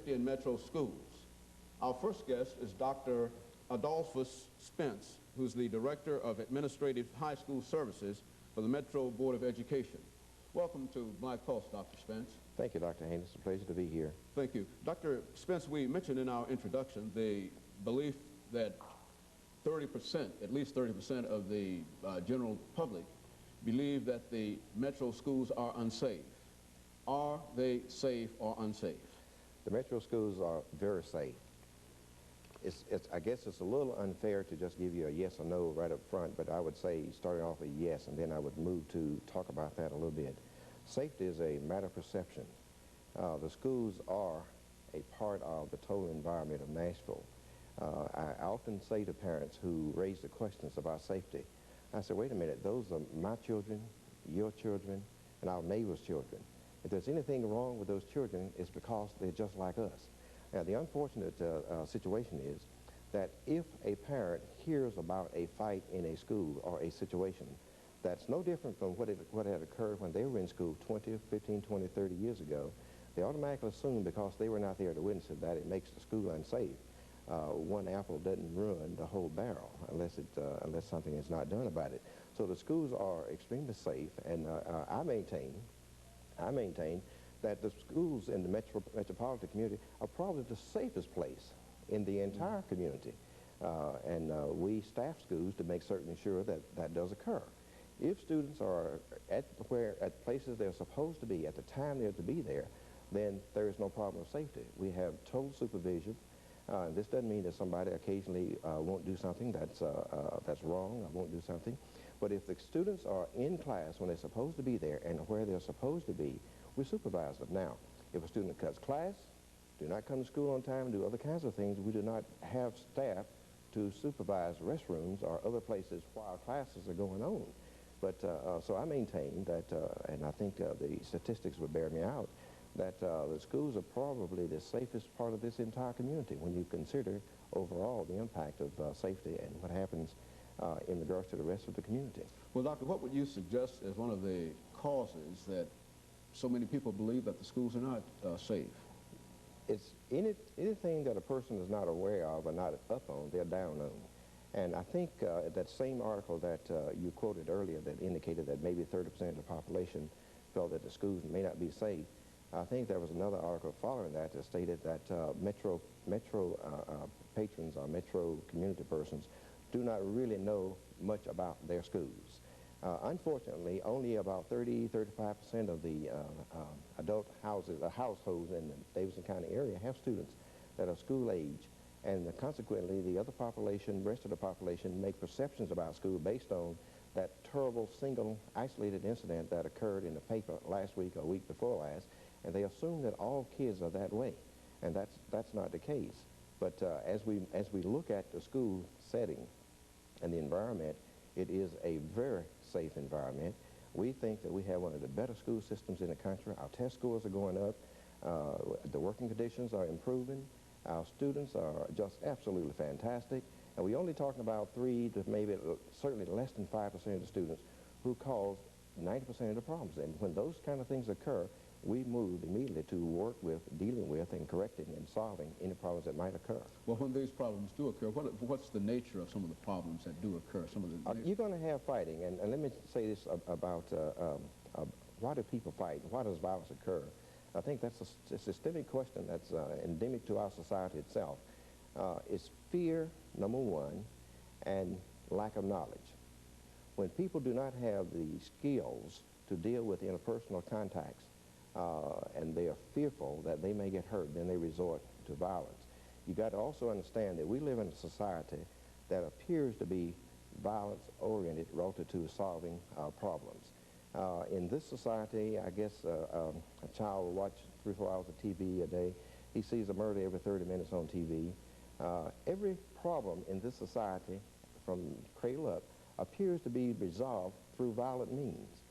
safety in Metro schools. Our first guest is Dr. Spence, who's the Director of Administrative High School Services for the Metro Board of Education. Welcome to Black Pulse, Dr. Spence. Thank you, Dr. Haney. It's a pleasure to be here. Thank you. Dr. Spence, we mentioned in our introduction the belief that 30%, at least 30% of the general public believe that the Metro schools are unsafe. Are they safe or unsafe? The Metro schools are very safe. I guess it's a little unfair to just give you a yes or no right up front, but I would say starting off with yes, and then I would move to talk about that a little bit. Safety is a matter of perception. The schools are a part of the total environment of Nashville. I often say to parents who raise the questions about safety, I say, wait a minute, those are my children, your children, and our neighbor's children. If there's anything wrong with those children, it's because they're just like us. Now, the unfortunate situation is that if a parent hears about a fight in a school or a situation that's no different from what had occurred when they were in school 20, 15, 20, 30 years ago, they automatically assume because they were not there to witness it that it makes the school unsafe. One apple doesn't ruin the whole barrel unless something is not done about it. So the schools are extremely safe, and I maintain that the schools in the metropolitan community are probably the safest place in the entire community. We staff schools to make certain sure that that does occur. If students are at places they're supposed to be at the time they're to be there, then there is no problem of safety. We have total supervision. This doesn't mean that somebody occasionally won't do something that's wrong or won't do something. But if the students are in class when they're supposed to be there and where they're supposed to be, we supervise them. Now, if a student cuts class, do not come to school on time, and do other kinds of things, we do not have staff to supervise restrooms or other places while classes are going on. But so I maintain that, and I think the statistics would bear me out, that the schools are probably the safest part of this entire community when you consider overall the impact of safety and what happens in regards to the rest of the community. Well, Doctor, what would you suggest as one of the causes that so many people believe that the schools are not safe? It's anything that a person is not aware of or not up on, they're down on. And I think that same article that you quoted earlier that indicated that maybe 30% of the population felt that the schools may not be safe, I think there was another article following that that stated that metro patrons or metro community persons do not really know much about their schools. Unfortunately, only about 30–35% of the adult households in the Davidson County area have students that are school age, and consequently the other population, rest of the population, make perceptions about school based on that terrible single isolated incident that occurred in the paper last week or week before last, and they assume that all kids are that way, and that's not the case. But as we look at the school setting and the environment, it is a very safe environment. We think that we have one of the better school systems in the country. Our test scores are going up. The working conditions are improving. Our students are just absolutely fantastic. And we're only talking about 3 to maybe certainly less than 5% of the students who cause 90% of the problems. And when those kind of things occur, we move immediately to work with, dealing with, and correcting and solving any problems that might occur. Well, when these problems do occur, what's the nature of some of the problems that do occur? You're going to have fighting, and let me say this about why do people fight? Why does violence occur? I think that's a systemic question that's endemic to our society itself. It's fear, number one, and lack of knowledge. When people do not have the skills to deal with interpersonal contacts, and they are fearful that they may get hurt, then they resort to violence. You got to also understand that we live in a society that appears to be violence-oriented relative to solving problems. In this society, I guess a child will watch 3 or 4 hours of TV a day. He sees a murder every 30 minutes on TV. Every problem in this society, from cradle up, appears to be resolved through violent means.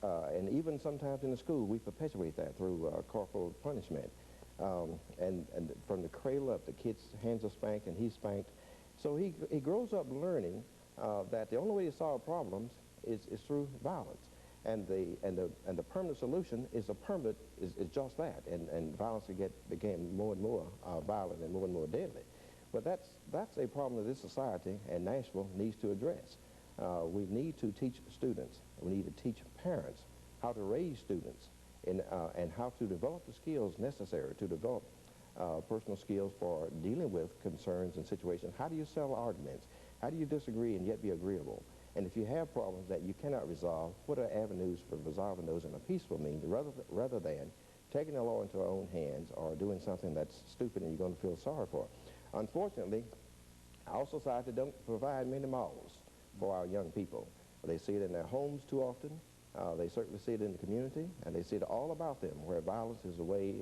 And even sometimes in the school, we perpetuate that through corporal punishment. And from the cradle up, the kid's hands are spanked and he's spanked. So he grows up learning that the only way to solve problems is through violence. And the permanent solution is just that, and violence became more and more violent and more deadly. But that's a problem that this society and Nashville needs to address. We need to teach students, we need to teach parents how to raise students and how to develop the skills necessary to develop personal skills for dealing with concerns and situations. How do you settle arguments? How do you disagree and yet be agreeable? And if you have problems that you cannot resolve, what are avenues for resolving those in a peaceful means rather than taking the law into our own hands or doing something that's stupid and you're going to feel sorry for? Unfortunately, our society don't provide many models for our young people. They see it in their homes too often. They certainly see it in the community, and they see it all about them, where violence is a way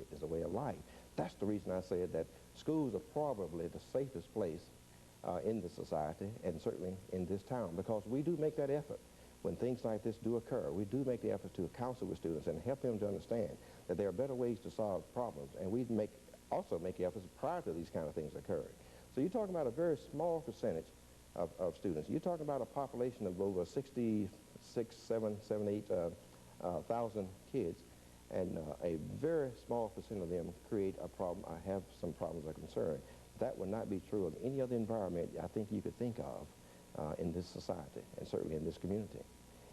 of life. That's the reason I said that schools are probably the safest place in the society, and certainly in this town, because we do make that effort. When things like this do occur, we do make the effort to counsel with students and help them to understand that there are better ways to solve problems, and we also make efforts prior to these kind of things occurring. So you're talking about a very small percentage of students. You're talking about a population of over 8,000 kids, and a very small percent of them create a problem, have some problems or concern. That would not be true of any other environment I think you could think of in this society, and certainly in this community.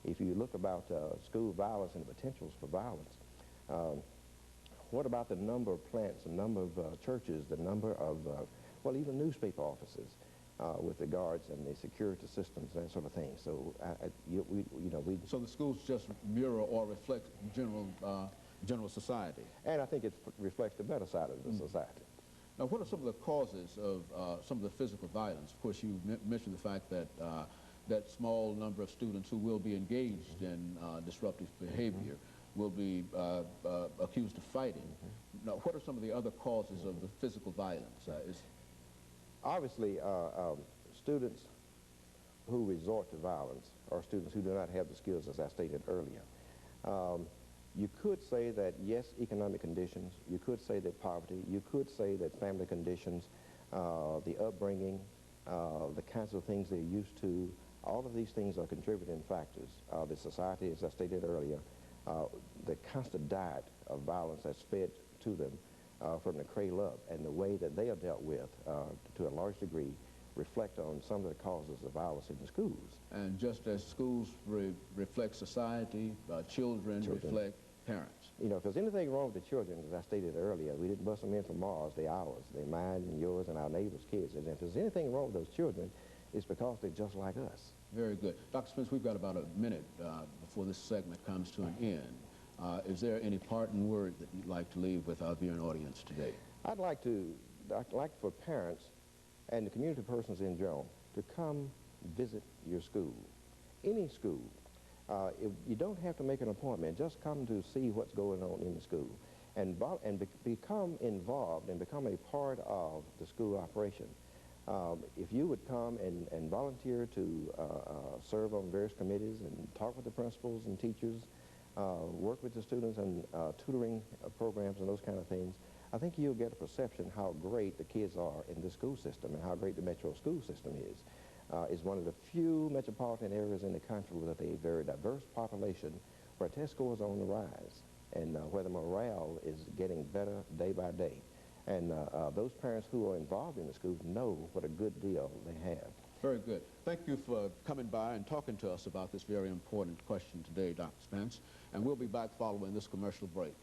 If you look about school violence and the potentials for violence, what about the number of plants, the number of churches, the number of, well, even newspaper offices with the guards and the security systems, that sort of thing. So, So the schools just mirror or reflect general society. And I think it reflects the better side of the society. Now, what are some of the causes of some of the physical violence? Of course, you mentioned the fact that that small number of students who will be engaged in disruptive behavior will be accused of fighting. Now, what are some of the other causes of the physical violence? Obviously, students who resort to violence are students who do not have the skills, as I stated earlier. You could say that, yes, economic conditions, you could say that poverty, you could say that family conditions, the upbringing, the kinds of things they're used to, all of these things are contributing factors. The society, as I stated earlier, the constant diet of violence that's fed to them from the cradle up, and the way that they are dealt with, to a large degree, reflect on some of the causes of violence in the schools. And just as schools reflect society, children reflect parents. You know, if there's anything wrong with the children, as I stated earlier, we didn't bust them in from Mars, they're ours. They're mine and yours and our neighbors' kids. And if there's anything wrong with those children, it's because they're just like us. Very good. Dr. Spence, we've got about a minute before this segment comes to an end. Is there any parting word that you'd like to leave with our viewing audience today? I'd like for parents and the community persons in general to come visit your school, any school. You don't have to make an appointment. Just come to see what's going on in the school and become involved and become a part of the school operation. If you would come and volunteer to serve on various committees and talk with the principals and teachers, work with the students and tutoring programs and those kind of things, I think you'll get a perception how great the kids are in the school system and how great the metro school system is. It's one of the few metropolitan areas in the country with a very diverse population where test scores are on the rise and where the morale is getting better day by day. And those parents who are involved in the schools know what a good deal they have. Very good. Thank you for coming by and talking to us about this very important question today, Dr. Spence. And we'll be back following this commercial break.